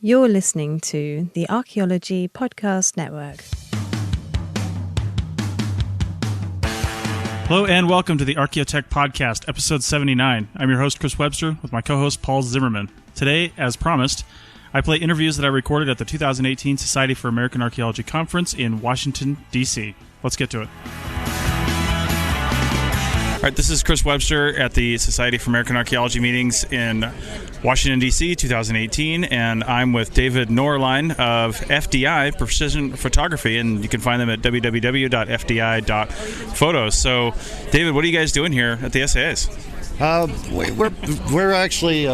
You're listening to the Archaeology Podcast Network. Hello and welcome to the Archaeotech Podcast, episode 79. I'm your host, Chris Webster, with my co-host, Paul Zimmerman. Today, as promised, I play interviews that I recorded at the 2018 Society for American Archaeology Conference in Washington, D.C. Let's get to it. All right, this is Chris Webster at the Society for American Archaeology Meetings in Washington, D.C., 2018, and I'm with David Norline of FDI, Precision Photography, and you can find them at www.fdi.photos. So, David, what are you guys doing here at the SAAs? We're actually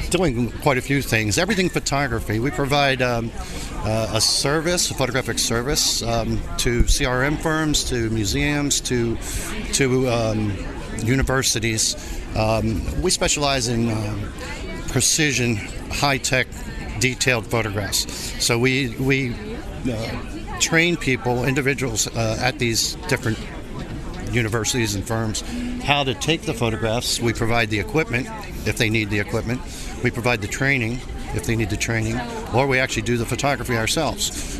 doing quite a few things. Everything photography. We provide a service, a photographic service, to CRM firms, to museums, to universities. We specialize in precision, high-tech, detailed photographs. So we train people, individuals at these different universities and firms, how to take the photographs. We provide the equipment if they need the equipment. We provide the training if they need the training, or we actually do the photography ourselves.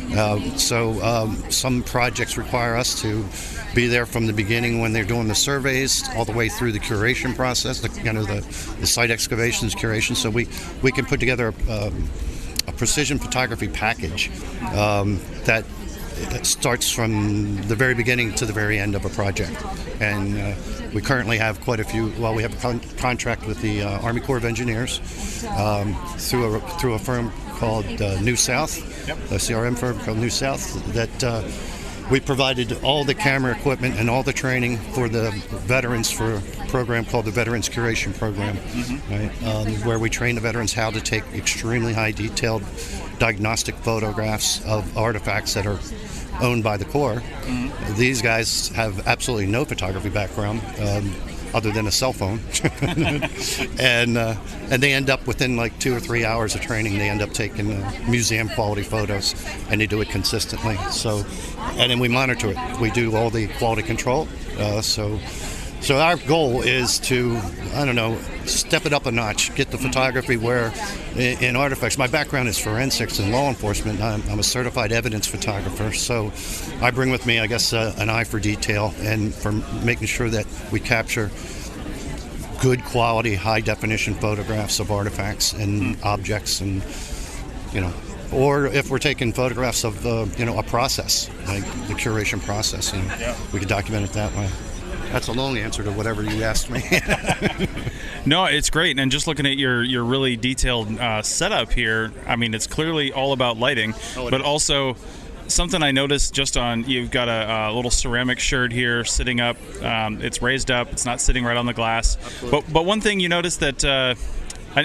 Some projects require us to be there from the beginning when they're doing the surveys all the way through the curation process, the site excavations, curation. So we can put together a precision photography package that starts from the very beginning to the very end of a project. And we currently have quite a few. Well, we have a contract with the Army Corps of Engineers through a firm called New South, a CRM firm called New South, that we provided all the camera equipment and all the training for the veterans for a program called the Veterans Curation Program, right? Where we train the veterans how to take extremely high detailed diagnostic photographs of artifacts that are owned by the Corps. These guys have absolutely no photography background other than a cell phone. and they end up within like 2 or 3 hours of training, they end up taking museum quality photos, and they do it consistently. And then we monitor it. We do all the quality control. So our goal is to, step it up a notch, get the photography where in artifacts. My background is forensics and law enforcement. I'm a certified evidence photographer, so I bring with me, I guess, an eye for detail and for making sure that we capture good quality, high definition photographs of artifacts and objects, and or if we're taking photographs of a process, like the curation process, we could document it that way. That's a long answer to whatever you asked me. No, it's great. And just looking at your really detailed setup here, I mean, it's clearly all about lighting, but also something I noticed just you've got a little ceramic sherd here sitting up. It's raised up. It's not sitting right on the glass. But one thing you notice that...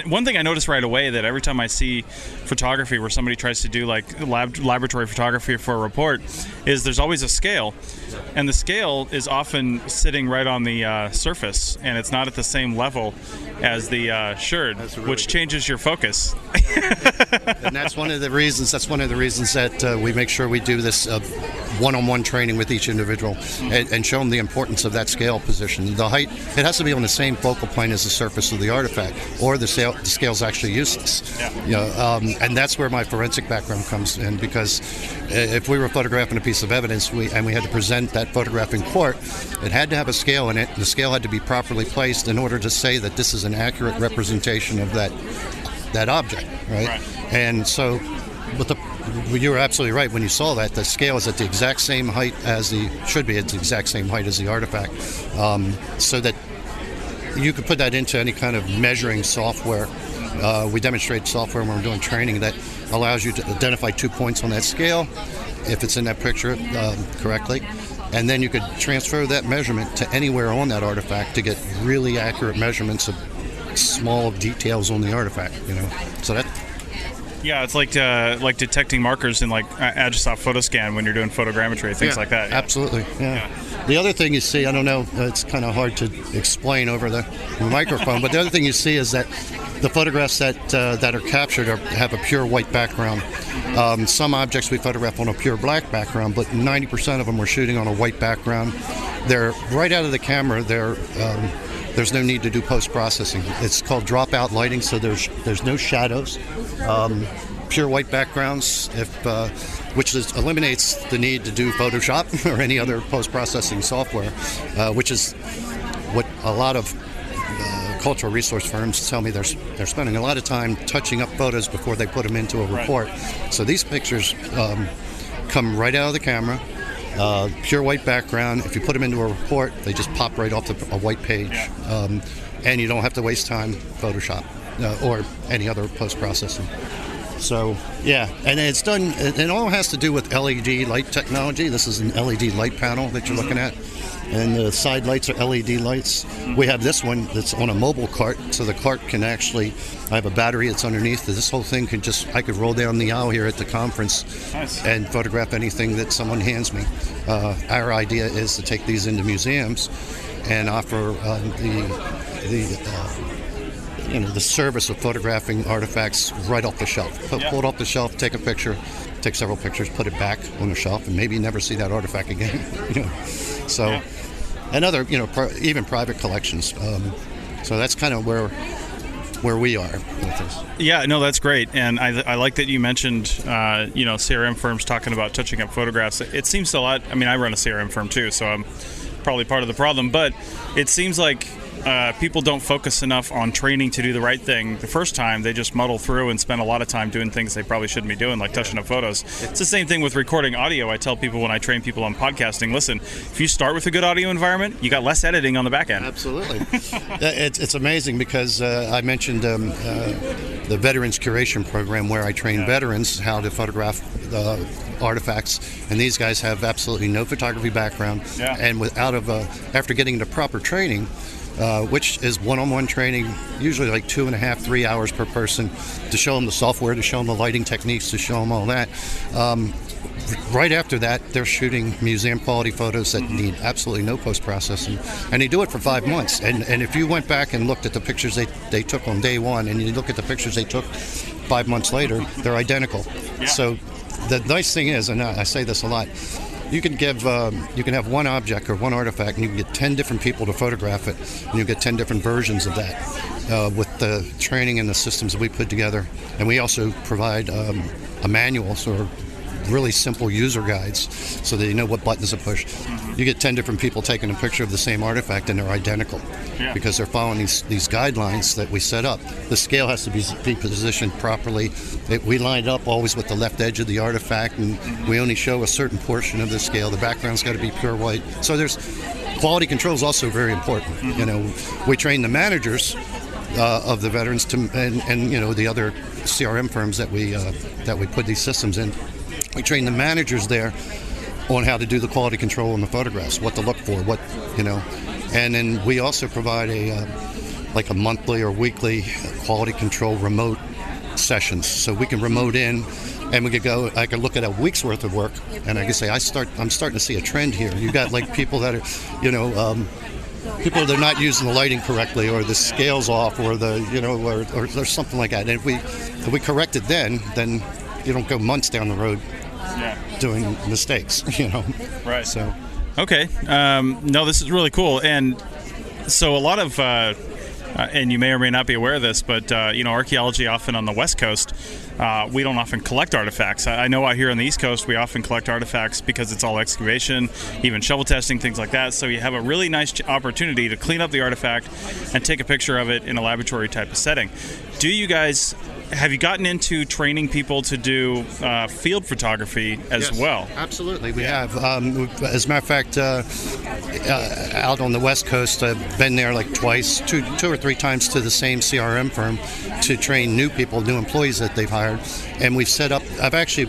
One thing I notice right away that every time I see photography where somebody tries to do like laboratory photography for a report is there's always a scale, and the scale is often sitting right on the surface, and it's not at the same level as the sherd, which changes your focus. And that's one of the reasons that we make sure we do this one-on-one training with each individual and show them the importance of that scale position. The height, it has to be on the same focal plane as the surface of the artifact, or the scale's actually useless. And that's where my forensic background comes in, because if we were photographing a piece of evidence and we had to present that photograph in court, it had to have a scale in it. The scale had to be properly placed in order to say that this is an accurate representation of that object, right? And so you were absolutely right when you saw that. The scale is at the exact same height should be at the exact same height as the artifact, so that you could put that into any kind of measuring software. We demonstrate software when we're doing training that allows you to identify 2 points on that scale, if it's in that picture correctly, and then you could transfer that measurement to anywhere on that artifact to get really accurate measurements of small details on the artifact. So that. Yeah, it's like detecting markers in like Agisoft photoscan when you're doing photogrammetry, things like that. Yeah. Absolutely. Yeah. The other thing you see, I don't know, it's kind of hard to explain over the microphone, but the other thing you see is that the photographs that are captured have a pure white background. Some objects we photograph on a pure black background, but 90% of them we're shooting on a white background. They're right out of the camera. There's no need to do post-processing. It's called dropout lighting, so there's no shadows. pure white backgrounds, which eliminates the need to do Photoshop or any other post-processing software, which is what a lot of cultural resource firms tell me they're spending a lot of time touching up photos before they put them into a report. Right. So these pictures come right out of the camera, pure white background. If you put them into a report, they just pop right off a white page, and you don't have to waste time Photoshop or any other post-processing. So, yeah, and it's done, it all has to do with LED light technology. This is an LED light panel that you're looking at, and the side lights are LED lights. We have this one that's on a mobile cart, so the cart can actually, I have a battery that's underneath. This whole thing can I could roll down the aisle here at the conference and photograph anything that someone hands me. Our idea is to take these into museums and offer the service of photographing artifacts right off the shelf. Pull it off the shelf, take a picture, take several pictures, put it back on the shelf, and maybe never see that artifact again. So, and other, even private collections. So that's kind of where we are with this. Yeah, no, that's great, and I like that you mentioned, CRM firms talking about touching up photographs. It seems a lot. I mean, I run a CRM firm too, so I'm probably part of the problem. But it seems like people don't focus enough on training to do the right thing the first time. They just muddle through and spend a lot of time doing things they probably shouldn't be doing, like touching up photos. It's the same thing with recording audio. I tell people when I train people on podcasting, listen, if you start with a good audio environment, you got less editing on the back end. Absolutely. It's amazing because I mentioned the Veterans Curation Program where I train veterans how to photograph artifacts, and these guys have absolutely no photography background, and after getting the proper training, which is one-on-one training, usually like 2.5, 3 hours per person, to show them the software, to show them the lighting techniques, to show them all that. Right after that, they're shooting museum quality photos that need absolutely no post-processing, and they do it for 5 months. And if you went back and looked at the pictures they took on day one, and you look at the pictures they took 5 months later, they're identical. So the nice thing is, and I say this a lot, you can have one object or one artifact, and you can get 10 different people to photograph it, and you get 10 different versions of that with the training and the systems that we put together. And we also provide a manual, sort of really simple user guides, so that you know what buttons to push. You get 10 different people taking a picture of the same artifact, and they're identical because they're following these guidelines that we set up. The scale has to be positioned properly. We line it up always with the left edge of the artifact, and we only show a certain portion of the scale. The background's got to be pure white. So there's quality control is also very important. We train the managers of the veterans and the other CRM firms that we put these systems in. We train the managers there on how to do the quality control on the photographs, what to look for, and then we also provide a monthly or weekly quality control remote sessions, so we can remote in, and I could look at a week's worth of work, and I can say I'm starting to see a trend here. You got like people that are, people that are not using the lighting correctly, or the scale's off, or or something like that. And if we correct it then you don't go months down the road doing mistakes, Right. So. Okay. No, this is really cool. And so a lot of, and you may or may not be aware of this, but, archaeology often on the West Coast, we don't often collect artifacts. I know out here on the East Coast, we often collect artifacts because it's all excavation, even shovel testing, things like that. So you have a really nice opportunity to clean up the artifact and take a picture of it in a laboratory type of setting. Have you gotten into training people to do field photography as well? Absolutely, we have. As a matter of fact, out on the West Coast, I've been there like twice, two or three times to the same CRM firm to train new people, new employees that they've hired. And we've set up, I've actually,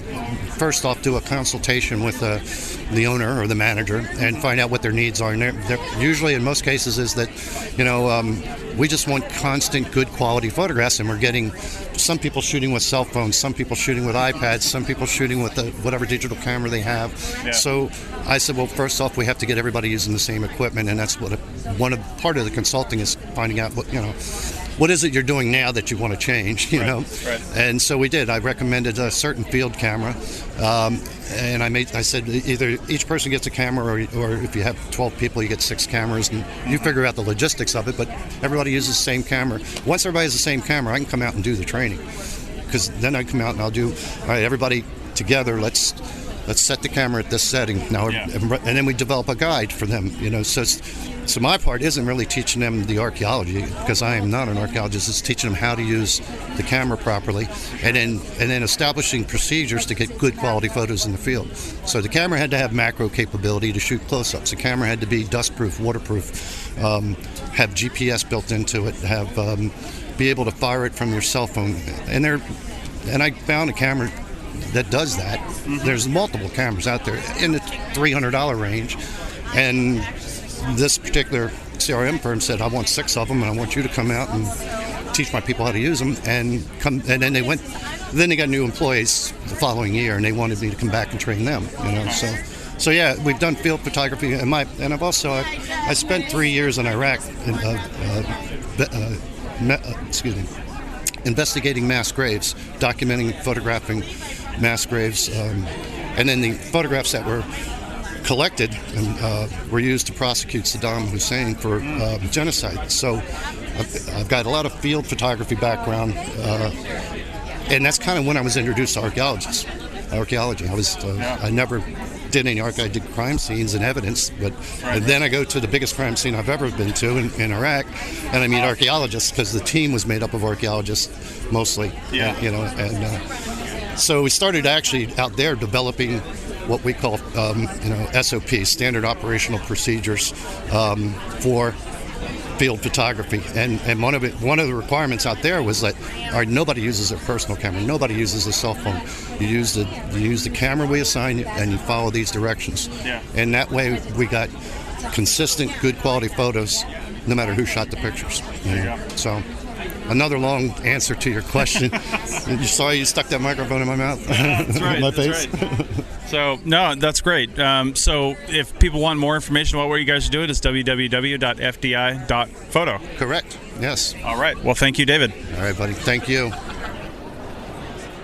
first off, do a consultation with the owner or the manager and find out what their needs are. And they're usually, in most cases, is that, we just want constant, good quality photographs, and we're getting some people shooting with cell phones, some people shooting with iPads, some people shooting with whatever digital camera they have. Yeah. So I said, well, first off, we have to get everybody using the same equipment, and that's part of the consulting is finding out what is it you're doing now that you want to change, Right. And so we did. I recommended a certain field camera, and I said either each person gets a camera, or if you have 12 people, you get 6 cameras, and you figure out the logistics of it, but everybody uses the same camera. Once everybody has the same camera, I can come out and do the training. because then I come out and I'll do, all right, everybody together, let's set the camera at this setting now, and then we develop a guide for them. So my part isn't really teaching them the archaeology, because I am not an archaeologist. It's teaching them how to use the camera properly, and then establishing procedures to get good quality photos in the field. So the camera had to have macro capability to shoot close-ups. The camera had to be dustproof, waterproof, have GPS built into it, be able to fire it from your cell phone. And I found a camera that does that. There's multiple cameras out there in the $300 range, and this particular CRM firm said, I want 6 of them, and I want you to come out and teach my people how to use them. And then they got new employees the following year, and they wanted me to come back and train them. So yeah, we've done field photography, and I've also I spent 3 years in Iraq, investigating mass graves, documenting, photographing mass graves, and then the photographs that were collected and were used to prosecute Saddam Hussein for genocide. So I've got a lot of field photography background, and that's kind of when I was introduced to archaeology. I never did any I did crime scenes and evidence, and then I go to the biggest crime scene I've ever been to in Iraq, and I meet archaeologists, because the team was made up of archaeologists mostly. So we started actually out there developing what we call SOPs, standard operational procedures, for field photography, and one of the requirements out there was that nobody uses their personal camera, nobody uses a cell phone. You use the camera we assign you, and you follow these directions. And that way we got consistent, good quality photos, no matter who shot the pictures. So another long answer to your question. You saw you stuck that microphone in my mouth. That's right. My face. Right. So, no, that's great. So if people want more information about what you guys are doing, it's www.fdi.photo. Correct. Yes. All right. Well, thank you, David. All right, buddy. Thank you.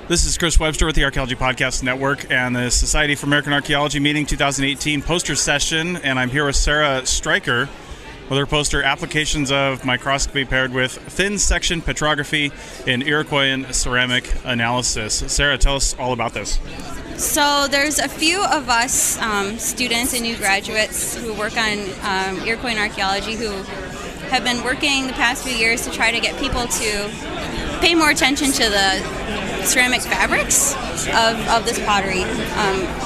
This is Chris Webster with the Archaeology Podcast Network and the Society for American Archaeology Meeting 2018 poster session, and I'm here with Sarah Stryker with her poster, Applications of Microscopy Paired with Thin Section Petrography in Iroquoian Ceramic Analysis. Sarah, tell us all about this. So there's a few of us students and new graduates who work on Iroquoian archaeology who have been working the past few years to try to get people to pay more attention to the ceramic fabrics of this pottery.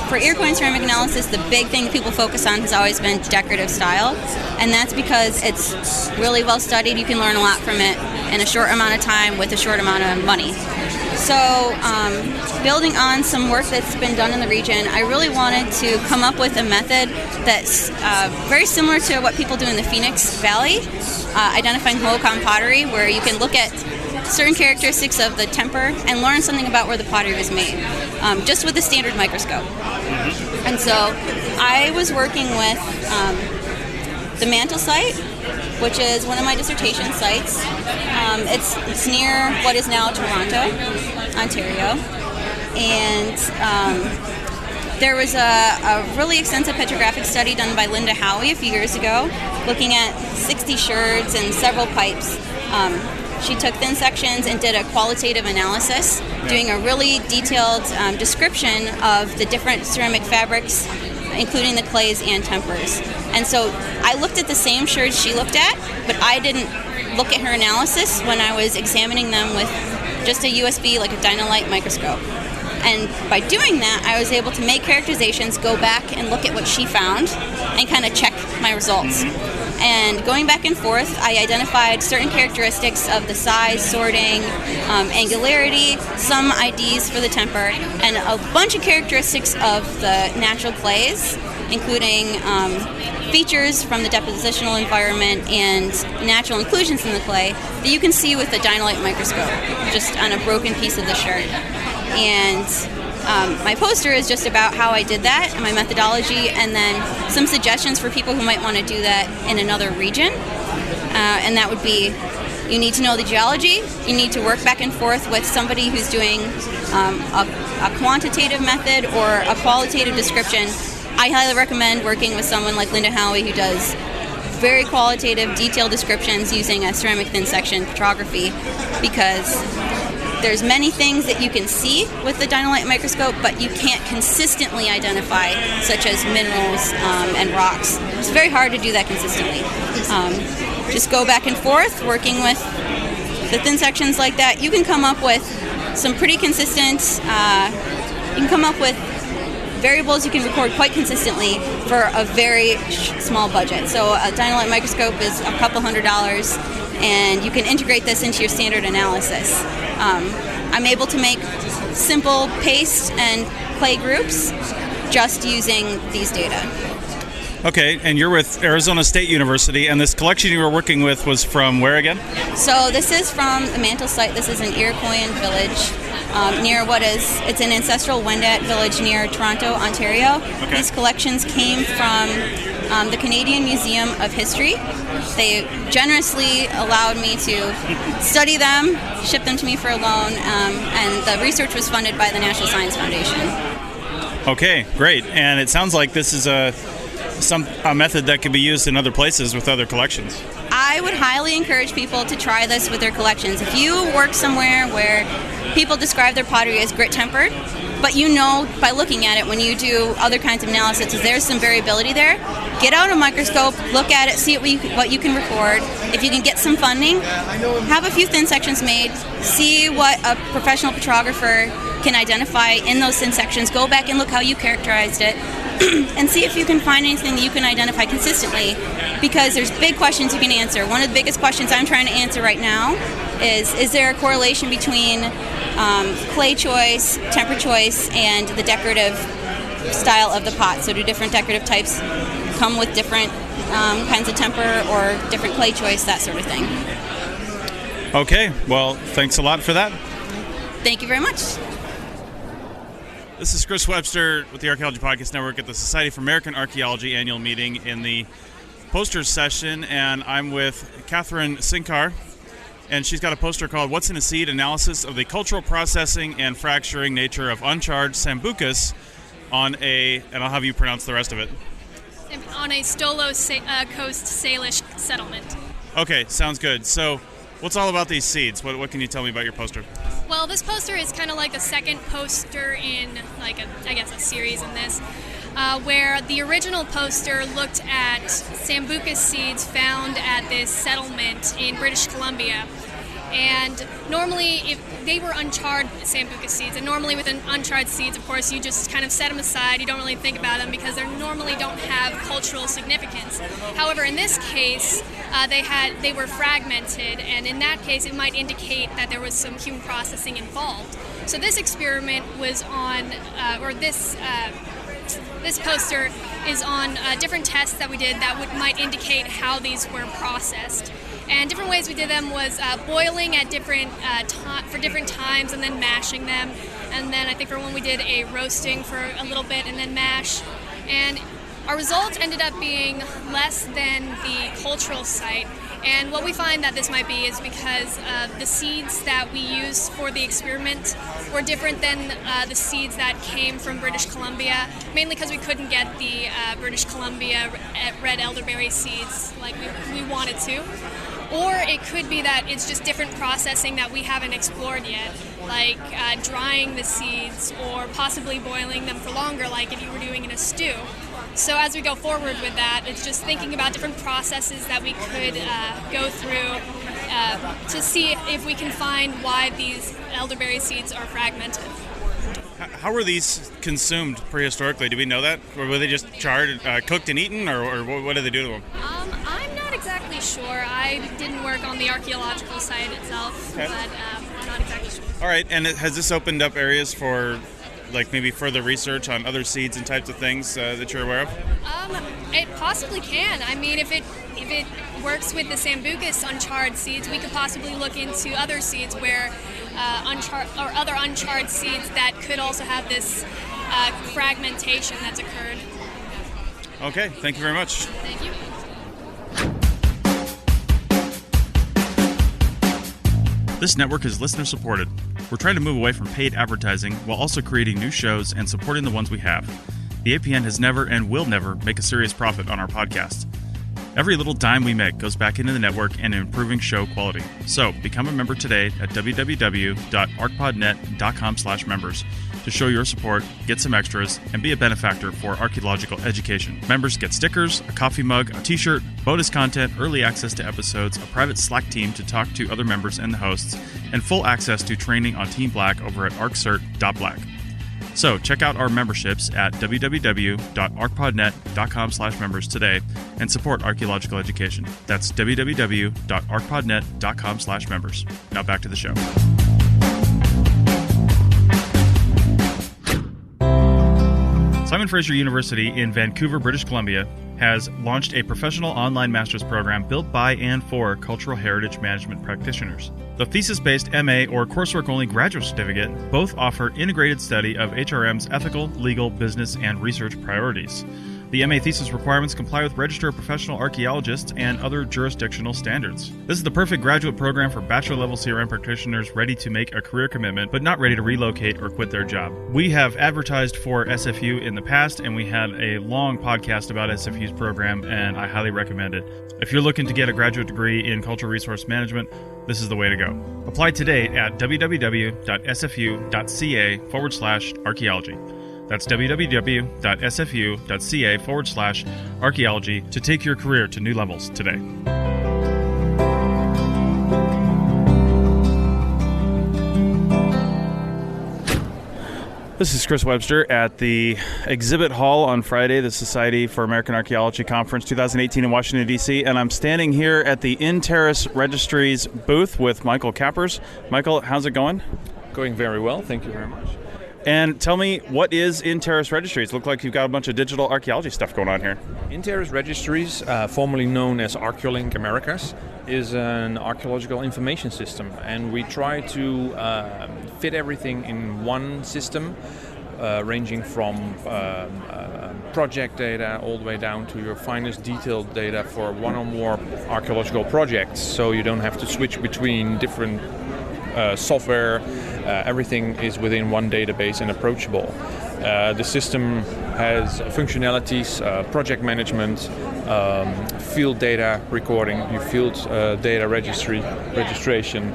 For Iroquoian ceramic analysis, the big thing people focus on has always been decorative style, and that's because it's really well studied. You can learn a lot from it in a short amount of time with a short amount of money. So building on some work that's been done in the region, I really wanted to come up with a method that's very similar to what people do in the Phoenix Valley, identifying Hohokam pottery, where you can look at certain characteristics of the temper and learn something about where the pottery was made, just with a standard microscope. And so I was working with the Mantle site, which is one of my dissertation sites. It's near what is now Toronto, Ontario, and there was a really extensive petrographic study done by Linda Howey a few years ago, looking at 60 sherds and several pipes. She took thin sections and did a qualitative analysis, doing a really detailed description of the different ceramic fabrics, including the clays and tempers. And so I looked at the same sherds she looked at, but I didn't look at her analysis when I was examining them with just a USB, like a Dynalite microscope. And by doing that, I was able to make characterizations, go back and look at what she found, and kind of check my results. And going back and forth, I identified certain characteristics of the size, sorting, angularity, some IDs for the temper, and a bunch of characteristics of the natural clays, including features from the depositional environment and natural inclusions in the clay that you can see with the Dynalite microscope, just on a broken piece of the sherd. And my poster is just about how I did that and my methodology, and then some suggestions for people who might want to do that in another region. And that would be, you need to know the geology, you need to work back and forth with somebody who's doing a quantitative method or a qualitative description. I highly recommend working with someone like Linda Howey, who does very qualitative, detailed descriptions using a ceramic thin section petrography, because there's many things that you can see with the dynolight microscope, but you can't consistently identify, such as minerals and rocks. It's very hard to do that consistently. Just go back and forth, working with the thin sections like that. You can come up with some pretty consistent, you can come up with variables you can record quite consistently for a very small budget. So a dynolight microscope is a couple $100, and you can integrate this into your standard analysis. I'm able to make simple paste and clay groups just using these data. Okay, and you're with Arizona State University, and this collection you were working with was from where again? So this is from the Mantle site. This is an Iroquoian village near it's an ancestral Wendat village near Toronto, Ontario. Okay. These collections came from the Canadian Museum of History. They generously allowed me to study them, ship them to me for a loan, and the research was funded by the National Science Foundation. Okay, great. And it sounds like this is a method that can be used in other places with other collections. I would highly encourage people to try this with their collections. If you work somewhere where people describe their pottery as grit-tempered, but you know by looking at it when you do other kinds of analysis there's some variability there, get out a microscope, look at it, see what you can record. If you can get some funding, have a few thin sections made, see what a professional petrographer can identify in those thin sections, go back and look how you characterized it, and see if you can find anything that you can identify consistently, because there's big questions you can answer. One of the biggest questions I'm trying to answer right now is there a correlation between clay choice, temper choice, and the decorative style of the pot? So do different decorative types come with different kinds of temper or different clay choice, that sort of thing? Okay, well, thanks a lot for that. Thank you very much. This is Chris Webster with the Archaeology Podcast Network at the Society for American Archaeology annual meeting in the posters session, and I'm with Catherine Sinkar, and she's got a poster called What's in a Seed? Analysis of the Cultural Processing and Fracturing Nature of Uncharred Sambucus on and I'll have you pronounce the rest of it. On a Stolo Coast Salish settlement. Okay, sounds good. So what's all about these seeds? What can you tell me about your poster? Well, this poster is kind of like the second poster in, a series in this, where the original poster looked at Sambucus seeds found at this settlement in British Columbia. And normally, if they were uncharred Sambucus seeds, and normally with uncharred seeds, of course, you just kind of set them aside. You don't really think about them because they normally don't have cultural significance. However, in this case, they were fragmented, and in that case, it might indicate that there was some human processing involved. So this experiment was on, this poster is on different tests that we did that might indicate how these were processed. And different ways we did them was boiling at different for different times and then mashing them. And then I think for one we did a roasting for a little bit and then mash. And our results ended up being less than the cultural site. And what we find that this might be is because the seeds that we used for the experiment were different than the seeds that came from British Columbia, mainly because we couldn't get the British Columbia red elderberry seeds like we wanted to. Or it could be that it's just different processing that we haven't explored yet, like drying the seeds or possibly boiling them for longer, like if you were doing in a stew. So as we go forward with that, it's just thinking about different processes that we could go through to see if we can find why these elderberry seeds are fragmented. How were these consumed prehistorically? Do we know that? Or were they just charred, cooked and eaten, or what did they do to them? I'm not exactly sure. I didn't work on the archaeological site itself, okay. But I'm not exactly sure. All right, and has this opened up areas for maybe further research on other seeds and types of things that you're aware of? It possibly can. I mean, if it works with the Sambucus uncharred seeds, we could possibly look into other seeds where other uncharred seeds that could also have this fragmentation that's occurred. Okay, thank you very much. Thank you. This network is listener supported. We're trying to move away from paid advertising while also creating new shows and supporting the ones we have. The APN has never and will never make a serious profit on our podcast. Every little dime we make goes back into the network and improving show quality. So become a member today at www.archpodnet.com/members to show your support, get some extras, and be a benefactor for archaeological education. Members get stickers, a coffee mug, a t-shirt, bonus content, early access to episodes, a private Slack team to talk to other members and the hosts, and full access to training on Team Black over at arccert.black. So check out our memberships at www.archpodnet.com/members today and support archaeological education. That's www.archpodnet.com/members. Now back to the show. Simon Fraser University in Vancouver, British Columbia has launched a professional online master's program built by and for cultural heritage management practitioners. The thesis-based MA or coursework-only graduate certificate both offer integrated study of HRM's ethical, legal, business, and research priorities. The MA thesis requirements comply with Register of Professional Archaeologists and other jurisdictional standards. This is the perfect graduate program for bachelor-level CRM practitioners ready to make a career commitment, but not ready to relocate or quit their job. We have advertised for SFU in the past, and we had a long podcast about SFU's program, and I highly recommend it. If you're looking to get a graduate degree in cultural resource management, this is the way to go. Apply today at www.sfu.ca/archaeology. That's www.sfu.ca/archaeology to take your career to new levels today. This is Chris Webster at the exhibit hall on Friday, the Society for American Archaeology Conference 2018 in Washington, D.C., and I'm standing here at the In-Terrace Registries booth with Michael Kappers. Michael, how's it going? Going very well, thank you very much. And tell me, what is In-Terrace Registries? Look like you've got a bunch of digital archaeology stuff going on here. In-Terrace Registries, formerly known as ArchaeoLink Americas, is an archaeological information system, and we try to fit everything in one system, ranging from project data all the way down to your finest detailed data for one or more archaeological projects, so you don't have to switch between different software. Everything is within one database and approachable. The system has functionalities, project management, field data recording, your field data registration,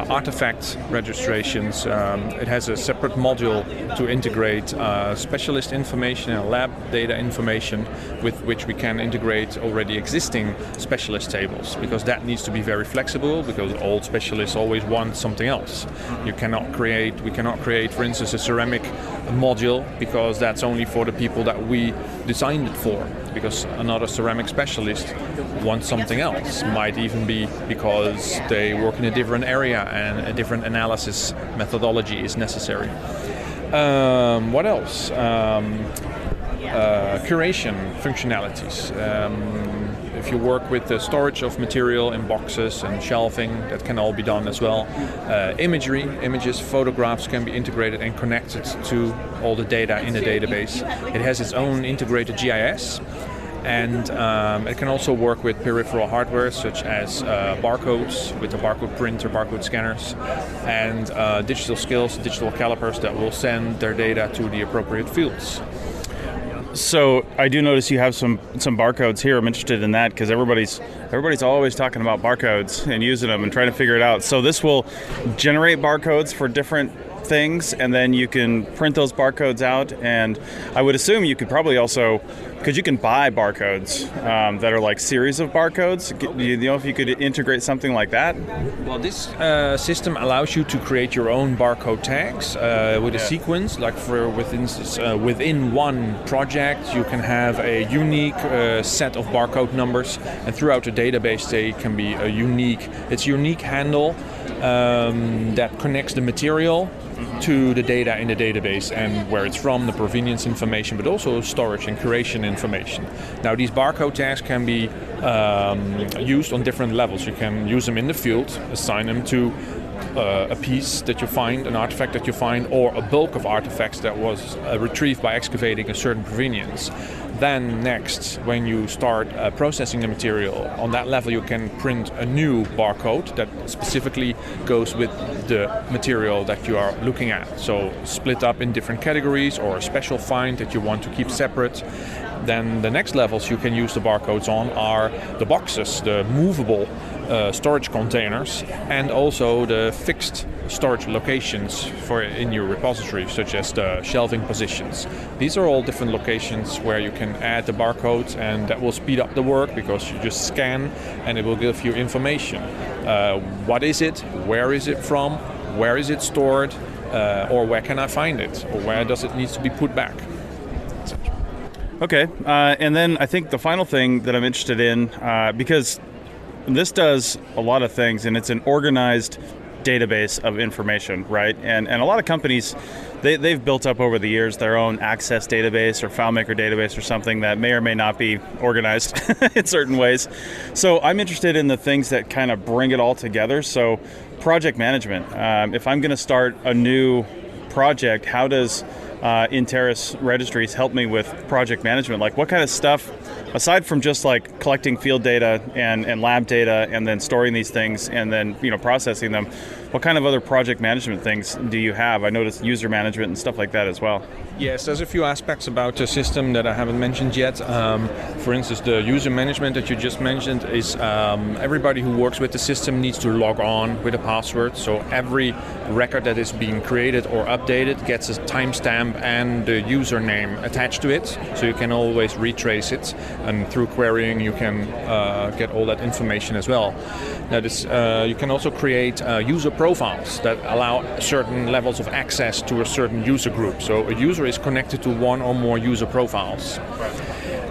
artifact registrations. It has a separate module to integrate specialist information and lab data information, with which we can integrate already existing specialist tables, because that needs to be very flexible, because all specialists always want something else. We cannot create, for instance, a ceramic module, because that's only for the people that we designed it for, because another ceramic specialist wants something else. Might even be because they work in a different area and a different analysis methodology is necessary. What else? Curation functionalities. If you work with the storage of material in boxes and shelving, that can all be done as well. Images, photographs can be integrated and connected to all the data in the database. It has its own integrated GIS, and it can also work with peripheral hardware such as barcodes, with the barcode printer, barcode scanners, and digital scales, digital calipers that will send their data to the appropriate fields. So I do notice you have some barcodes here. I'm interested in that because everybody's always talking about barcodes and using them and trying to figure it out. So this will generate barcodes for different things, and then you can print those barcodes out. And I would assume you could probably also, because you can buy barcodes that are like series of barcodes. Do you know if you could integrate something like that? Well, this system allows you to create your own barcode tags with a sequence. Like with instance, within one project, you can have a unique set of barcode numbers, and throughout the database, they can be a unique handle that connects the material to the data in the database and where it's from, the provenience information, but also storage and curation information. Now, these barcode tags can be used on different levels. You can use them in the field, assign them to a piece that you find, an artifact that you find, or a bulk of artifacts that was retrieved by excavating a certain provenience. Then next, when you start processing the material, on that level you can print a new barcode that specifically goes with the material that you are looking at. So split up in different categories or a special find that you want to keep separate. Then the next levels you can use the barcodes on are the boxes, the movable storage containers, and also the fixed storage locations for in your repository, such as the shelving positions. These are all different locations where you can add the barcodes, and that will speed up the work because you just scan and it will give you information. What is it? Where is it from? Where is it stored? Or where can I find it? Or where does it need to be put back? Okay, and then I think the final thing that I'm interested in, because this does a lot of things, and it's an organized database of information, right? And a lot of companies, they've built up over the years their own access database or FileMaker database or something that may or may not be organized in certain ways. So I'm interested in the things that kind of bring it all together. So project management. If I'm going to start a new project, how does Interis Registries help me with project management? Like, what kind of stuff, aside from just like collecting field data and lab data and then storing these things and then processing them, what kind of other project management things do you have? I noticed user management and stuff like that as well. Yes, there's a few aspects about the system that I haven't mentioned yet. For instance, the user management that you just mentioned is everybody who works with the system needs to log on with a password. So every record that is being created or updated gets a timestamp and the username attached to it. So you can always retrace it. And through querying, you can get all that information as well. Now, you can also create user profiles that allow certain levels of access to a certain user group. So a user is connected to one or more user profiles.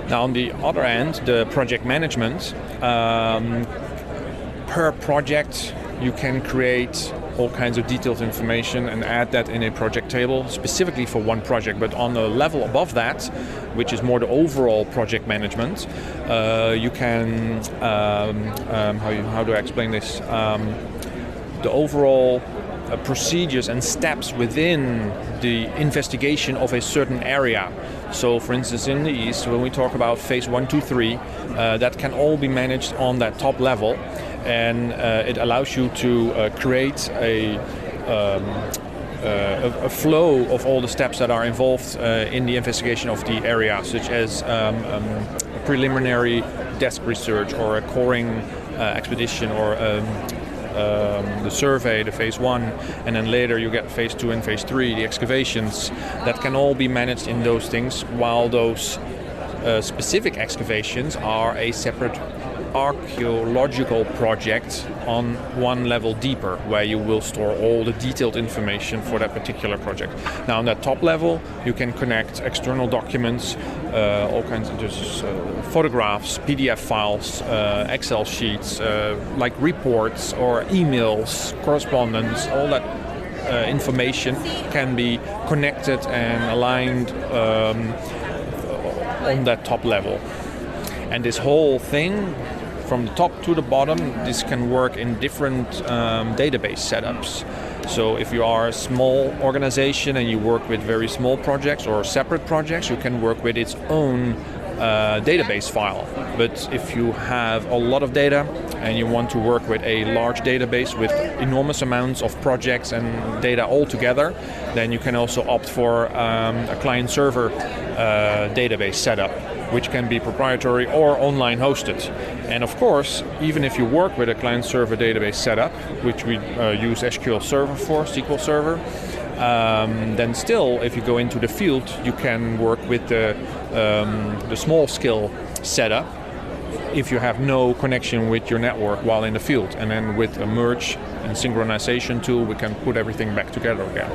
Now, on the other end, the project management, per project, you can create all kinds of detailed information and add that in a project table specifically for one project. But on the level above that, which is more the overall project management, you can, how do I explain this? The overall procedures and steps within the investigation of a certain area. So, for instance, in the East, when we talk about phase 1, 2, 3, that can all be managed on that top level, and it allows you to create a flow of all the steps that are involved in the investigation of the area, such as a preliminary desk research or a coring expedition or the survey, the phase 1, and then later you get phase 2 and phase 3, the excavations. That can all be managed in those things, while those specific excavations are a separate archaeological project on one level deeper, where you will store all the detailed information for that particular project. Now, on that top level, you can connect external documents, all kinds of photographs, PDF files, Excel sheets, like reports or emails, correspondence. All that information can be connected and aligned on that top level. And this whole thing, from the top to the bottom, this can work in different database setups. So if you are a small organization and you work with very small projects or separate projects, you can work with its own database file. But if you have a lot of data and you want to work with a large database with enormous amounts of projects and data all together, then you can also opt for a client-server database setup, which can be proprietary or online hosted. And of course, even if you work with a client-server database setup, which we use SQL Server for, SQL Server, then still, if you go into the field, you can work with the small-scale setup if you have no connection with your network while in the field. And then with a merge and synchronization tool, we can put everything back together again.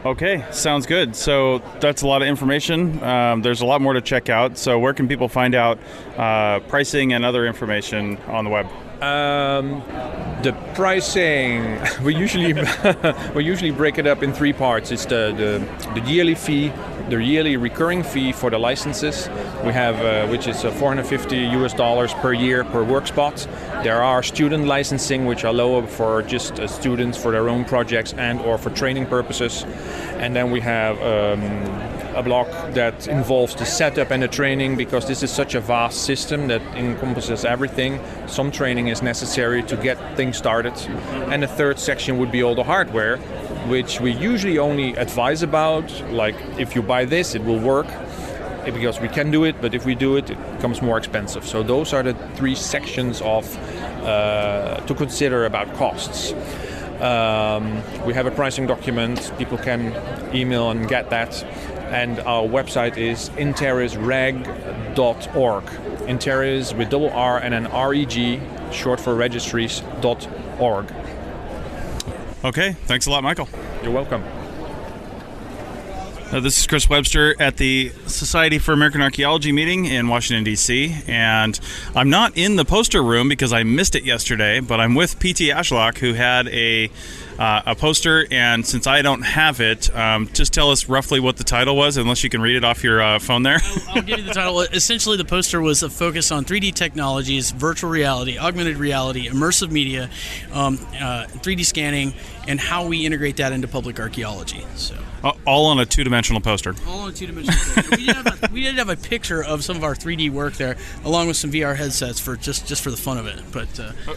Okay, sounds good. So that's a lot of information. There's a lot more to check out. So where can people find out pricing and other information on the web? The pricing, we usually break it up in three parts. It's the yearly fee, the yearly recurring fee for the licenses. We have, which is $450 per year per work spot. There are student licensing, which are lower for just students for their own projects and or for training purposes. And then we have a block that involves the setup and the training, because this is such a vast system that encompasses everything. Some training is necessary to get things started. And the third section would be all the hardware, which we usually only advise about, like if you buy this, it will work, because we can do it, but if we do it, it becomes more expensive. So those are the three sections of to consider about costs. We have a pricing document. People can email and get that. And our website is interisreg.org. Interis with double R and an REG, short for registries.org. Okay, thanks a lot, Michael. You're welcome. This is Chris Webster at the Society for American Archaeology meeting in Washington, D.C., and I'm not in the poster room because I missed it yesterday, but I'm with P.T. Ashlock, who had a poster, and since I don't have it, just tell us roughly what the title was, unless you can read it off your phone there. I'll give you the title. Essentially, the poster was a focus on 3D technologies, virtual reality, augmented reality, immersive media, 3D scanning, and how we integrate that into public archaeology. So. All on a two-dimensional poster. All on a two-dimensional poster. We did have a picture of some of our 3D work there, along with some VR headsets for just for the fun of it. But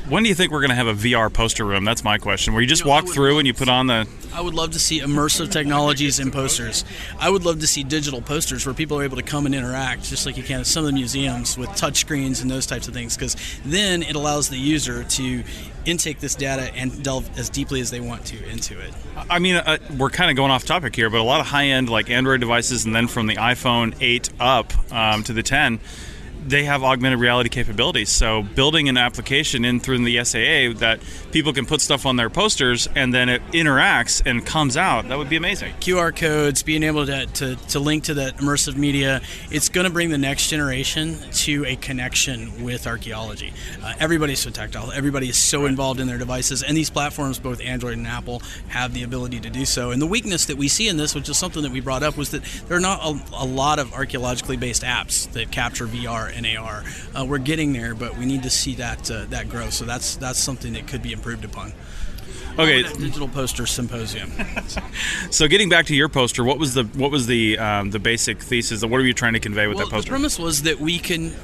when do you think we're going to have a VR poster room? That's my question. Where you just walk through and you put on the... I would love to see immersive technologies in posters. I would love to see digital posters where people are able to come and interact, just like you can at some of the museums with touch screens and those types of things, because then it allows the user to intake this data and delve as deeply as they want to into it. I mean, we're kind of going off topic here, but a lot of high-end like Android devices, and then from the iPhone 8 up to the 10, they have augmented reality capabilities. So building an application in through the SAA that people can put stuff on their posters and then it interacts and comes out, that would be amazing. QR codes, being able to link to that immersive media, it's going to bring the next generation to a connection with archaeology. Everybody's so tactile. Everybody is so involved in their devices, and these platforms, both Android and Apple, have the ability to do so. And the weakness that we see in this, which is something that we brought up, was that there are not a lot of archaeologically based apps that capture VR and AR. We're getting there, but we need to see that grow. So that's something that could be improved upon. Okay, digital poster symposium. So getting back to your poster, what was the basic thesis? What were you trying to convey with that poster? The premise was that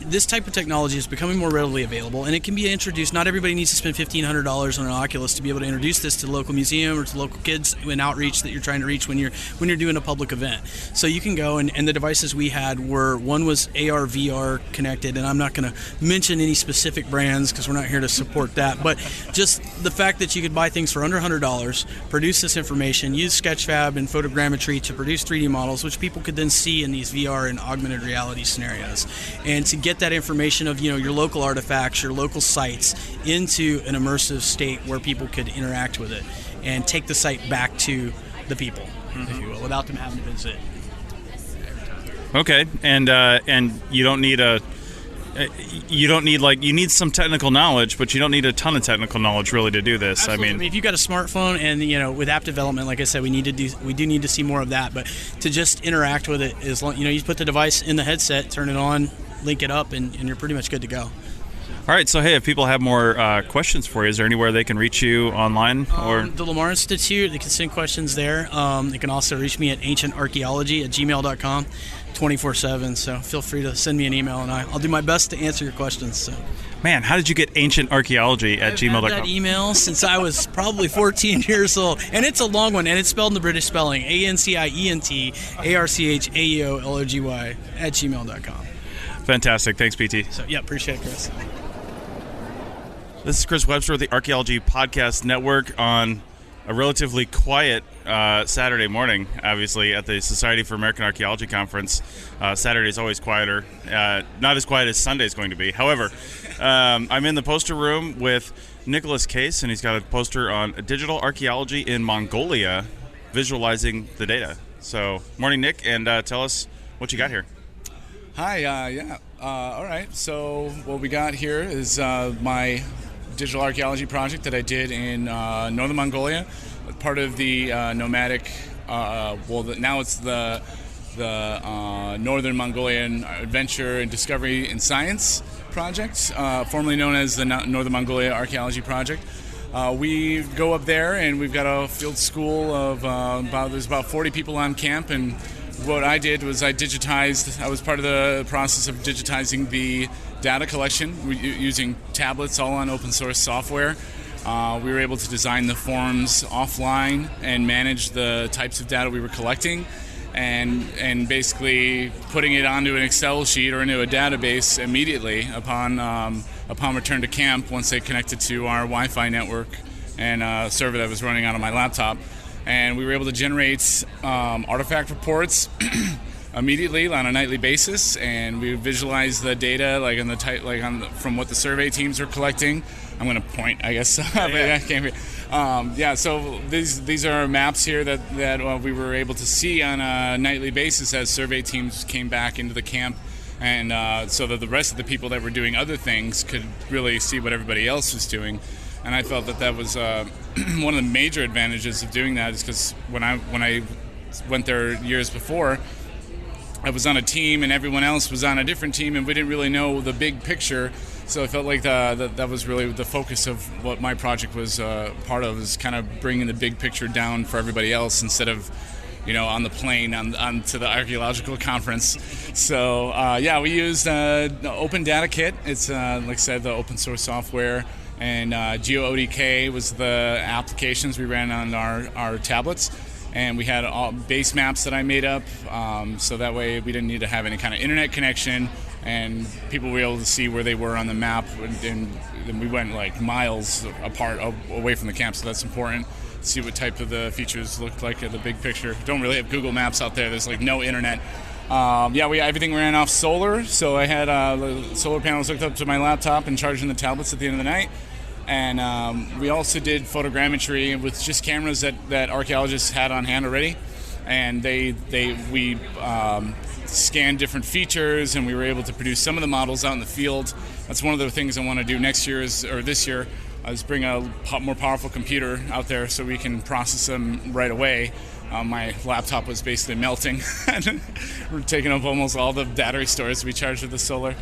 this type of technology is becoming more readily available, and it can be introduced. Not everybody needs to spend $1,500 on an Oculus to be able to introduce this to the local museum or to local kids in outreach that you're trying to reach when you're doing a public event. So you can go, and the devices we had one was AR VR connected, and I'm not going to mention any specific brands because we're not here to support that, but just the fact that you could buy things for under $100, produce this information, use Sketchfab and photogrammetry to produce 3D models, which people could then see in these VR and augmented reality scenarios. And to get that information of your local artifacts, your local sites, into an immersive state where people could interact with it and take the site back to the people, if you will, without them having to visit. Okay, and you don't need you need some technical knowledge, but you don't need a ton of technical knowledge really to do this. Absolutely. I mean, if you've got a smartphone and with app development, like I said, we do need to see more of that. But to just interact with it is, you put the device in the headset, turn it on, link it up, and you're pretty much good to go. All right. So hey, if people have more questions for you, is there anywhere they can reach you online or the Lamar Institute? They can send questions there. They can also reach me at ancientarchaeology@gmail.com. 24/7, so feel free to send me an email, and I'll do my best to answer your questions. So. Man, how did you get ancientarchaeology@gmail.com? I've had that email since I was probably 14 years old, and it's a long one, and it's spelled in the British spelling, ancientarchaeology@gmail.com. Fantastic. Thanks, PT. So, yeah, appreciate it, Chris. This is Chris Webster with the Archaeology Podcast Network on a relatively quiet Saturday morning, obviously, at the Society for American Archaeology Conference. Saturday is always quieter. Not as quiet as Sunday is going to be. However, I'm in the poster room with Nicholas Case, and he's got a poster on digital archaeology in Mongolia, visualizing the data. So, morning, Nick, and tell us what you got here. Hi, all right. So what we got here is my digital archaeology project that I did in northern Mongolia, part of the nomadic. Now it's the Northern Mongolian Adventure and Discovery and Science Project, formerly known as the Northern Mongolia Archaeology Project. We go up there and we've got a field school of there's about 40 people on camp, and what I did was I was part of the process of digitizing the data collection using tablets, all on open source software. We were able to design the forms offline and manage the types of data we were collecting, and basically putting it onto an Excel sheet or into a database immediately upon return to camp once they connected to our Wi-Fi network and a server that was running out of my laptop. And we were able to generate artifact reports immediately on a nightly basis, and we would visualize the data from what the survey teams are collecting. I'm going to point, I guess. So these are maps here that we were able to see on a nightly basis as survey teams came back into the camp, and so that the rest of the people that were doing other things could really see what everybody else was doing. And I felt that was one of the major advantages of doing that, is because when I went there years before, I was on a team and everyone else was on a different team, and we didn't really know the big picture. So I felt like that was really the focus of what my project was part of, is kind of bringing the big picture down for everybody else instead of, on the plane on to the archaeological conference. So we used Open Data Kit. It's like I said, the open source software, and GeoODK was the applications we ran on our tablets. And we had all base maps that I made up, so that way we didn't need to have any kind of internet connection, and people were able to see where they were on the map, and we went like miles apart away from the camp, so that's important to see what type of the features looked like at the big picture. Don't really have Google Maps out there. There's like no internet. Everything ran off solar, so I had solar panels hooked up to my laptop and charging the tablets at the end of the night. And we also did photogrammetry with just cameras that archaeologists had on hand already, and we scanned different features, and we were able to produce some of the models out in the field. That's one of the things I want to do this year is bring a more powerful computer out there so we can process them right away. My laptop was basically melting. We're taking up almost all the battery storage we charged with the solar.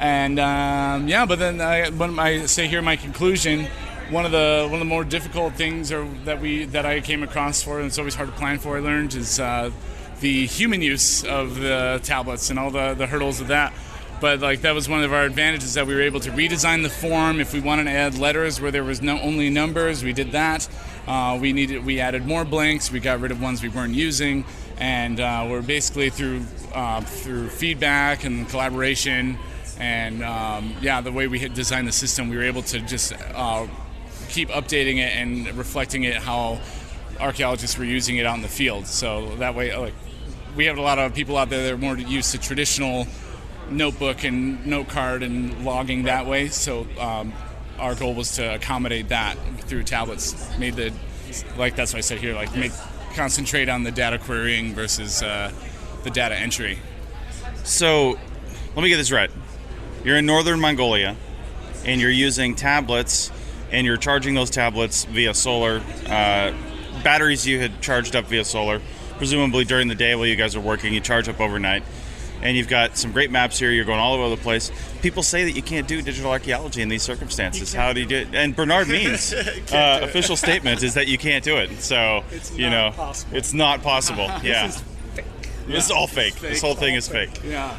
And but then when I say here my conclusion, one of the more difficult things that I came across and it's always hard to plan for, I learned, is the human use of the tablets and all the hurdles of that. But that was one of our advantages, that we were able to redesign the form. If we wanted to add letters where there was only numbers, we did that. We added more blanks. We got rid of ones we weren't using, and we're basically through feedback and collaboration. And the way we had designed the system, we were able to just keep updating it and reflecting it how archaeologists were using it out in the field. So that way, we have a lot of people out there that are more used to traditional notebook and note card and logging that way. So our goal was to accommodate that through tablets. That's what I said here, concentrate on the data querying versus the data entry. So let me get this right. You're in northern Mongolia, and you're using tablets, and you're charging those tablets via solar. Batteries you had charged up via solar, presumably during the day while you guys are working. You charge up overnight, and you've got some great maps here. You're going all over the place. People say that you can't do digital archaeology in these circumstances. How do you do it? And Bernard Means' official statement is that you can't do it. So, it's not possible. Yeah. This is all fake. This whole thing is fake. That's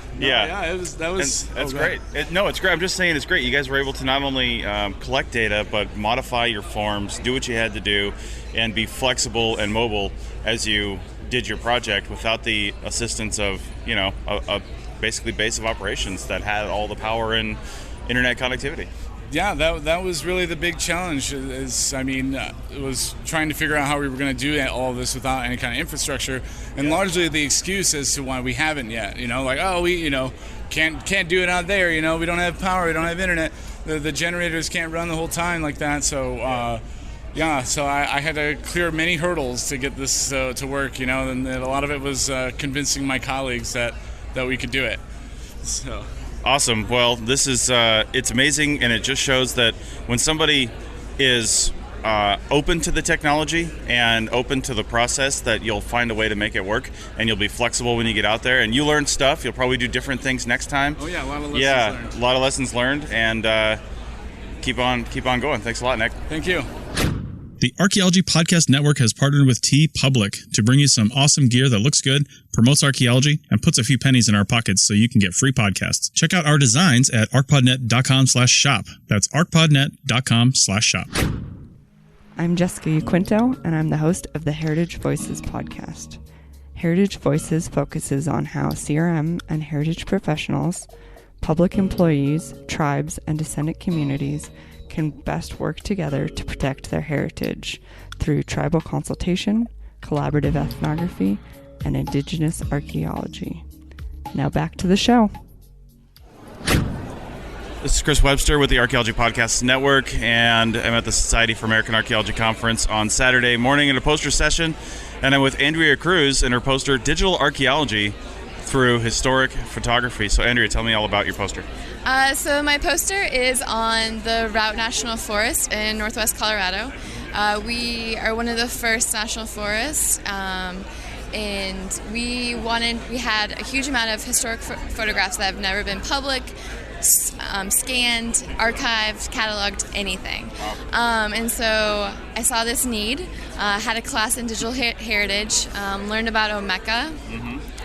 great. It's great. I'm just saying it's great. You guys were able to not only collect data, but modify your forms, do what you had to do, and be flexible and mobile as you did your project without the assistance of, a basically base of operations that had all the power and internet connectivity. Yeah, that was really the big challenge. It was trying to figure out how we were going to do all of this without any kind of infrastructure, and largely the excuse as to why we haven't yet. We can't do it out there. We don't have power, we don't have internet. The generators can't run the whole time like that. So so I had to clear many hurdles to get this to work. And a lot of it was convincing my colleagues that we could do it. So. Awesome. Well, this is it's amazing, and it just shows that when somebody is open to the technology and open to the process, that you'll find a way to make it work, and you'll be flexible when you get out there, and you learn stuff. You'll probably do different things next time. Oh yeah, a lot of lessons learned. A lot of lessons learned, and keep on going. Thanks a lot, Nick. Thank you. The Archaeology Podcast Network has partnered with TeePublic to bring you some awesome gear that looks good, promotes archaeology, and puts a few pennies in our pockets so you can get free podcasts. Check out our designs at arcpodnet.com/shop. That's arcpodnet.com/shop. I'm Jessica Yaquinto, and I'm the host of the Heritage Voices podcast. Heritage Voices focuses on how CRM and heritage professionals, public employees, tribes, and descendant communities can best work together to protect their heritage through tribal consultation, collaborative ethnography, and indigenous archaeology. Now back to the show. This is Chris Webster with the Archaeology Podcast Network, and I'm at the Society for American Archaeology Conference on Saturday morning at a poster session, and I'm with Andrea Cruz and her poster, Digital Archaeology Through Historic Photography. So Andrea, tell me all about your poster. So my poster is on the Route National Forest in Northwest Colorado. We are one of the first national forests, and we had a huge amount of historic photographs that have never been public, scanned, archived, cataloged, anything. And so I saw this need, had a class in digital heritage, learned about Omeka.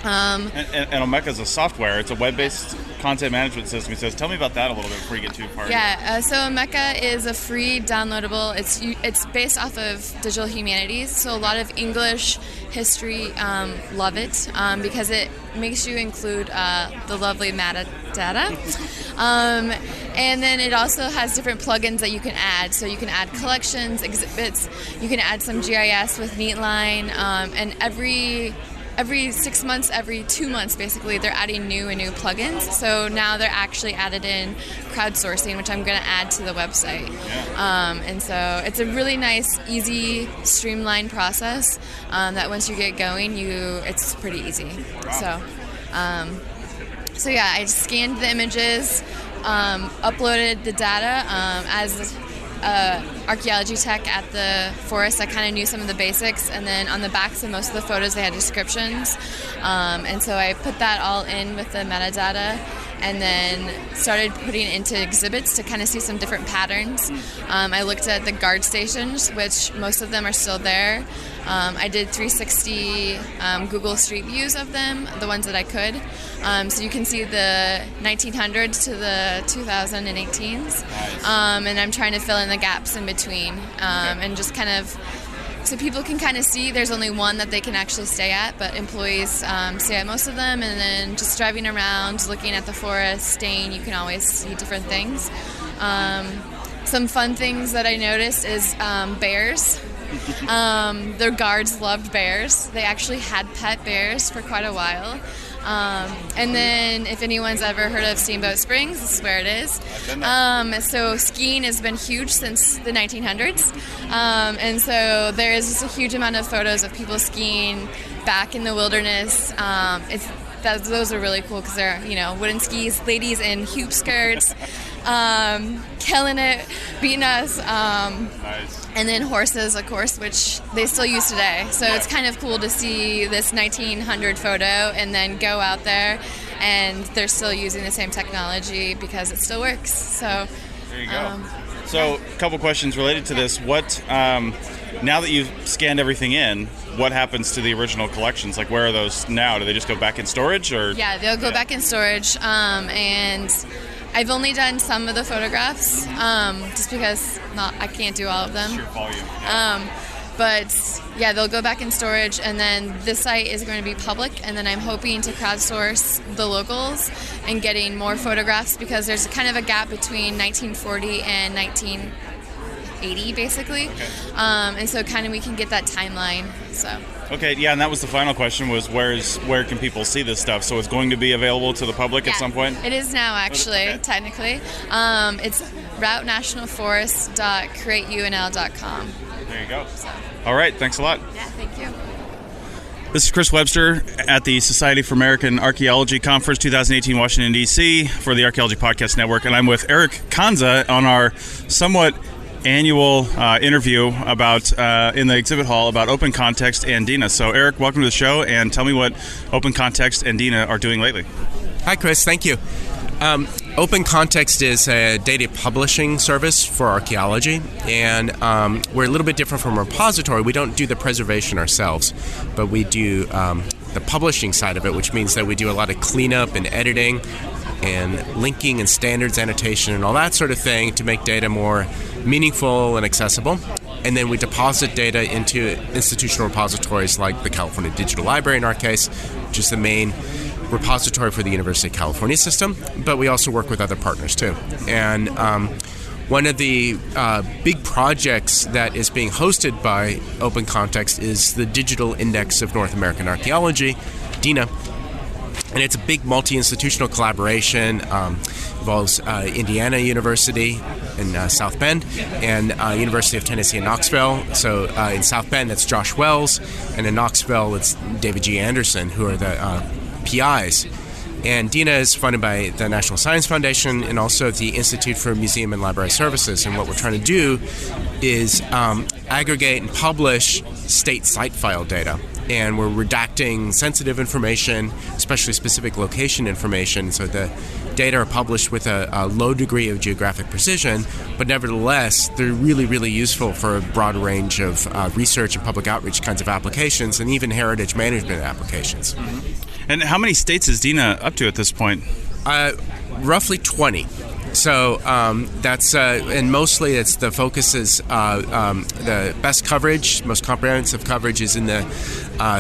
And Omeka is a software. It's a web-based content management system. So tell me about that a little bit before you get too far. Yeah, so Omeka is a free downloadable. It's based off of digital humanities. So a lot of English history love it because it makes you include the lovely metadata. And then it also has different plugins that you can add. So you can add collections, exhibits. You can add some GIS with Neatline, and every 6 months, every 2 months, basically, they're adding new plugins. So now they're actually added in crowdsourcing, which I'm going to add to the website. And so it's a really nice, easy, streamlined process that once you get going, it's pretty easy. Wow. So yeah, I scanned the images, uploaded the data as archaeology tech at the forest. I kind of knew some of the basics, and then on the backs of most of the photos they had descriptions, and so I put that all in with the metadata and then started putting it into exhibits to kind of see some different patterns. I looked at the guard stations, which most of them are still there. I did 360 Google Street Views of them, the ones that I could. So you can see the 1900s to the 2018s. And I'm trying to fill in the gaps in between, and just kind of, so people can kind of see there's only one that they can actually stay at, but employees stay at most of them, and then just driving around, looking at the forest, staying, you can always see different things. Some fun things that I noticed is bears. Their guards loved bears. They actually had pet bears for quite a while. And then if anyone's ever heard of Steamboat Springs, this is where it is. So skiing has been huge since the 1900s. And so there is just a huge amount of photos of people skiing back in the wilderness. Those are really cool because they're, wooden skis, ladies in hoop skirts, killing it, beating us. Nice. And then horses, of course, which they still use today. So it's kind of cool to see this 1900 photo and then go out there and they're still using the same technology because it still works. So there you go. So a couple questions related to this. What, now that you've scanned everything in, what happens to the original collections? Like, where are those now? Do they just go back in storage, or? Yeah, they'll go back in storage, and I've only done some of the photographs, just because I can't do all of them. Sheer volume. Yeah. But yeah, they'll go back in storage, and then this site is going to be public, and then I'm hoping to crowdsource the locals and getting more photographs, because there's kind of a gap between 1940 and 1980, basically. Okay. And so kind of we can get that timeline. So. Okay, yeah, and that was the final question, was where can people see this stuff? So it's going to be available to the public at some point? It is now, actually, technically. It's routenationalforest.createunl.com. There you go. All right, thanks a lot. Yeah, thank you. This is Chris Webster at the Society for American Archaeology Conference 2018, Washington, D.C. for the Archaeology Podcast Network, and I'm with Eric Kanza on our somewhat annual interview about in the exhibit hall about Open Context and DINA. So, Eric, welcome to the show, and tell me what Open Context and DINA are doing lately. Hi, Chris. Thank you. Open Context is a data publishing service for archaeology, and we're a little bit different from a repository. We don't do the preservation ourselves, but we do the publishing side of it, which means that we do a lot of cleanup and editing and linking and standards annotation and all that sort of thing to make data more meaningful and accessible. And then we deposit data into institutional repositories like the California Digital Library in our case, which is the main repository for the University of California system, but we also work with other partners too. And one of the big projects that is being hosted by Open Context is the Digital Index of North American Archaeology, DINA. And it's a big multi-institutional collaboration. Involves Indiana University in South Bend and University of Tennessee in Knoxville. So in South Bend, that's Josh Wells, and in Knoxville, it's David G. Anderson, who are the PIs. And DINA is funded by the National Science Foundation and also the Institute for Museum and Library Services. And what we're trying to do is aggregate and publish state site file data. And we're redacting sensitive information, especially specific location information, so the data are published with a low degree of geographic precision, but nevertheless, they're really, really useful for a broad range of research and public outreach kinds of applications, and even heritage management applications. Mm-hmm. And how many states is DINA up to at this point? Roughly 20. So that's and mostly it's the focus is the best coverage, most comprehensive coverage is in the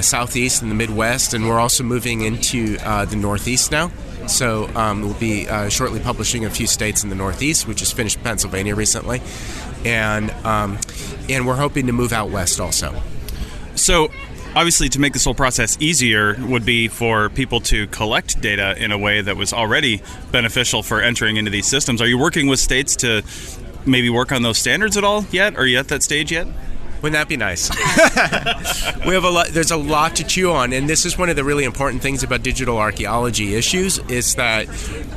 southeast and the Midwest, and we're also moving into the Northeast now. So we'll be shortly publishing a few states in the Northeast. We just finished Pennsylvania recently, and we're hoping to move out west also. So, obviously, to make this whole process easier would be for people to collect data in a way that was already beneficial for entering into these systems. Are you working with states to maybe work on those standards at all yet? Are you at that stage yet? Wouldn't that be nice? We have a lot. There's a lot to chew on, and this is one of the really important things about digital archaeology issues is that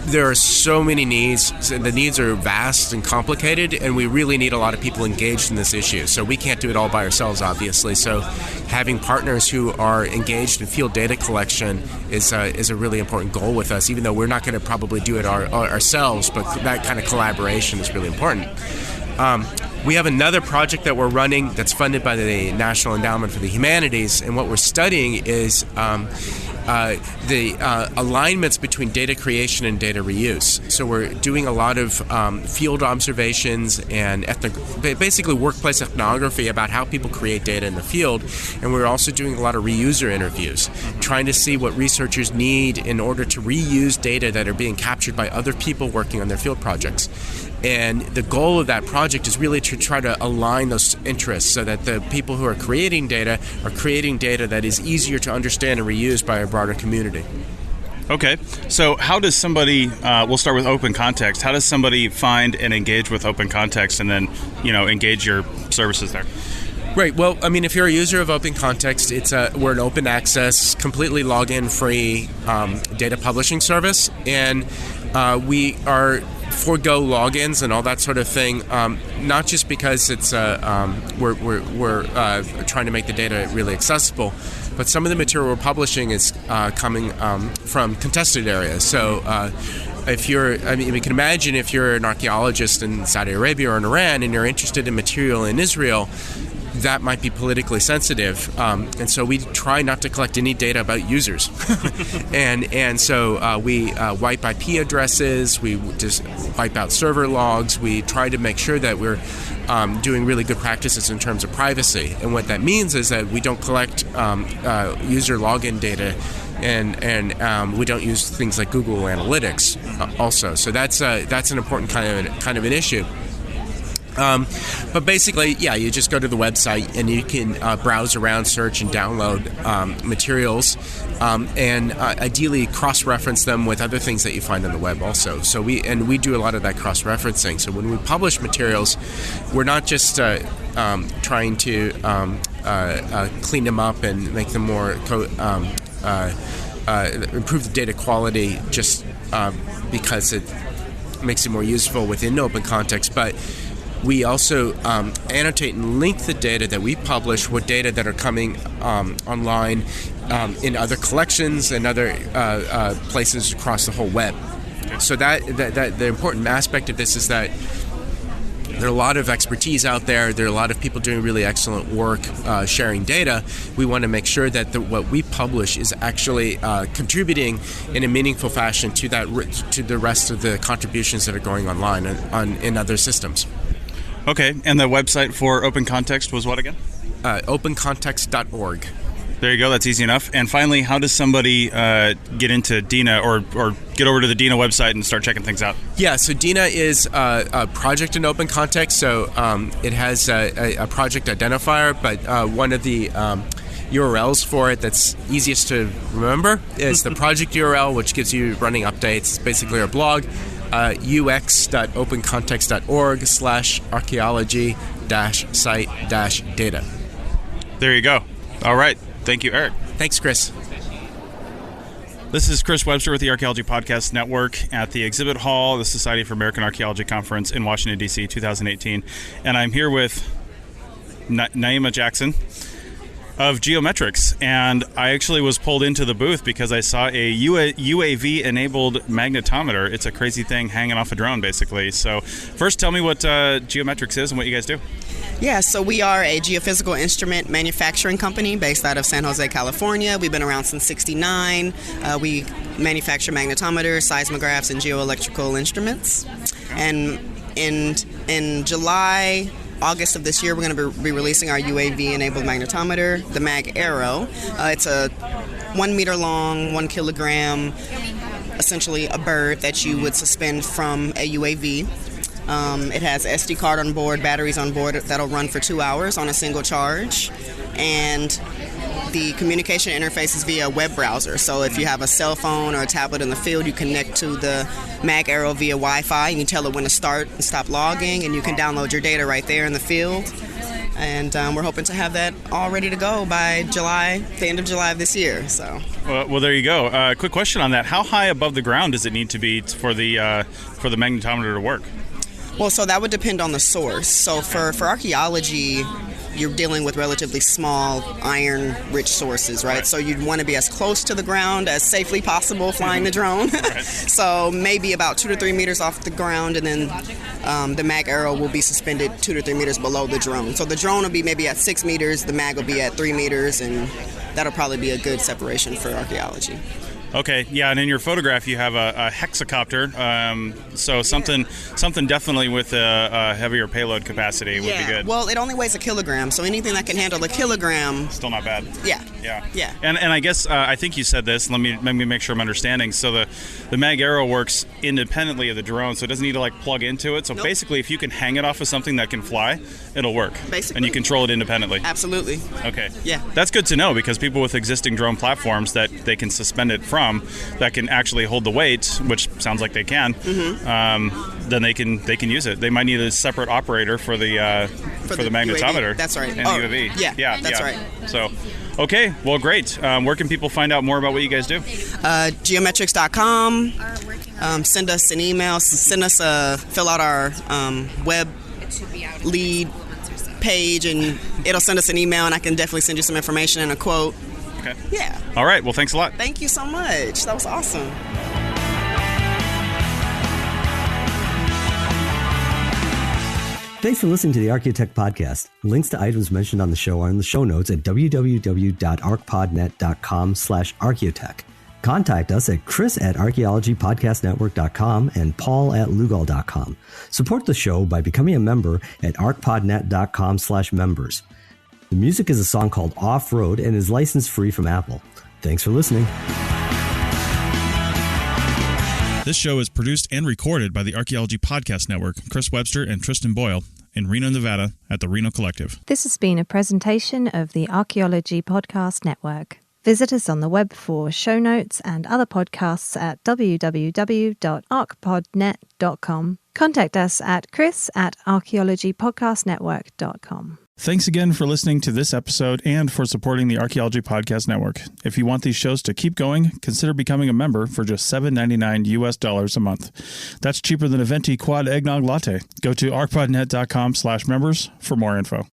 there are so many needs. And the needs are vast and complicated, and we really need a lot of people engaged in this issue. So we can't do it all by ourselves, obviously. So having partners who are engaged in field data collection is a really important goal with us. Even though we're not going to probably do it ourselves, but that kind of collaboration is really important. We have another project that we're running that's funded by the National Endowment for the Humanities, and what we're studying is the alignments between data creation and data reuse. So we're doing a lot of field observations and basically workplace ethnography about how people create data in the field, and we're also doing a lot of reuser interviews, trying to see what researchers need in order to reuse data that are being captured by other people working on their field projects. And the goal of that project is really to try to align those interests so that the people who are creating data that is easier to understand and reuse by a broader community. Okay, so how does somebody, we'll start with Open Context, how does somebody find and engage with Open Context and then, engage your services there? Right. Well, I mean, if you're a user of Open Context, we're an open access, completely login-free data publishing service, and we are forego logins and all that sort of thing. Not just because it's we're trying to make the data really accessible, but some of the material we're publishing is coming from contested areas. So you can imagine if you're an archaeologist in Saudi Arabia or in Iran and you're interested in material in Israel, that might be politically sensitive, and so we try not to collect any data about users. and so we wipe IP addresses, we just wipe out server logs, we try to make sure that we're doing really good practices in terms of privacy. And what that means is that we don't collect user login data, and we don't use things like Google Analytics also. So that's an important kind of an issue. But basically, yeah, you just go to the website and you can browse around, search, and download materials, and ideally cross-reference them with other things that you find on the web also. So we do a lot of that cross-referencing. So when we publish materials, we're not just trying to clean them up and make them more improve the data quality just because it makes it more useful within open context, but we also annotate and link the data that we publish with data that are coming online in other collections and other places across the whole web. So that the important aspect of this is that there are a lot of expertise out there. There are a lot of people doing really excellent work sharing data. We want to make sure that what we publish is actually contributing in a meaningful fashion to the rest of the contributions that are going online in other systems. Okay, and the website for Open Context was what again? Opencontext.org. There you go, that's easy enough. And finally, how does somebody get into DINA or get over to the DINA website and start checking things out? Yeah, so DINA is a project in Open Context, so it has a project identifier, but one of the URLs for it that's easiest to remember is the project URL, which gives you running updates. It's basically our blog. ux.opencontext.org/archaeology-site-data. There you go. All right. Thank you, Eric. Thanks, Chris. This is Chris Webster with the Archaeology Podcast Network at the Exhibit Hall, the Society for American Archaeology Conference in Washington, D.C., 2018. And I'm here with Naima Jackson of Geometrics, and I actually was pulled into the booth because I saw a UAV-enabled magnetometer. It's a crazy thing hanging off a drone, basically. So first, tell me what Geometrics is and what you guys do. Yeah, so we are a geophysical instrument manufacturing company based out of San Jose, California. We've been around since '69. We manufacture magnetometers, seismographs, and geoelectrical instruments. And in July, August of this year, we're going to be releasing our UAV-enabled magnetometer, the Mag Arrow. It's a 1 meter long, 1 kilogram, essentially a bird that you would suspend from a UAV. It has SD card on board, batteries on board that'll run for 2 hours on a single charge, and the communication interface is via a web browser. So if you have a cell phone or a tablet in the field, you connect to the Mag Arrow via Wi-Fi, and you tell it when to start and stop logging, and you can download your data right there in the field. And we're hoping to have that all ready to go by July, the end of July of this year. So. Well, there you go. Quick question on that: how high above the ground does it need to be for the magnetometer to work? Well, so that would depend on the source. So for archaeology, you're dealing with relatively small iron-rich sources, right? So you'd want to be as close to the ground as safely possible flying the drone. So maybe about 2 to 3 meters off the ground, and then the Mag Arrow will be suspended 2 to 3 meters below the drone. So the drone will be maybe at 6 meters, the Mag will be at 3 meters, and that'll probably be a good separation for archaeology. Okay, yeah, and in your photograph you have a hexacopter, so something definitely with a heavier payload capacity would be good. Well, it only weighs a kilogram, so anything that can handle a kilogram... Still not bad. Yeah. And I guess, I think you said this, let me make sure I'm understanding. So the Mag Arrow works independently of the drone, so it doesn't need to plug into it. So basically, if you can hang it off of something that can fly, it'll work. Basically. And you control it independently. Absolutely. Okay. Yeah. That's good to know, because people with existing drone platforms that they can suspend it from, that can actually hold the weight, which sounds like they can, then they can use it. They might need a separate operator for the magnetometer. UAV. That's right. And UAV. Yeah, that's right. So, okay, well, great. Where can people find out more about what you guys do? Geometrics.com. Send us an email. Fill out our web lead page, and it'll send us an email, and I can definitely send you some information and a quote. Okay. Yeah. All right. Well, thanks a lot. Thank you so much. That was awesome. Thanks for listening to the Archaeotech Podcast. Links to items mentioned on the show are in the show notes at www.arcpodnet.com/archaeotech. Contact us at chris@archaeologypodcastnetwork.com and paul@lugal.com. Support the show by becoming a member at arcpodnet.com/members. The music is a song called Off-Road and is license free from Apple. Thanks for listening. This show is produced and recorded by the Archaeology Podcast Network, Chris Webster and Tristan Boyle, in Reno, Nevada at the Reno Collective. This has been a presentation of the Archaeology Podcast Network. Visit us on the web for show notes and other podcasts at www.archpodnet.com. Contact us at chris@archaeologypodcastnetwork.com. Thanks again for listening to this episode and for supporting the Archaeology Podcast Network. If you want these shows to keep going, consider becoming a member for just $7.99 US a month. That's cheaper than a venti quad eggnog latte. Go to archpodnet.com/members for more info.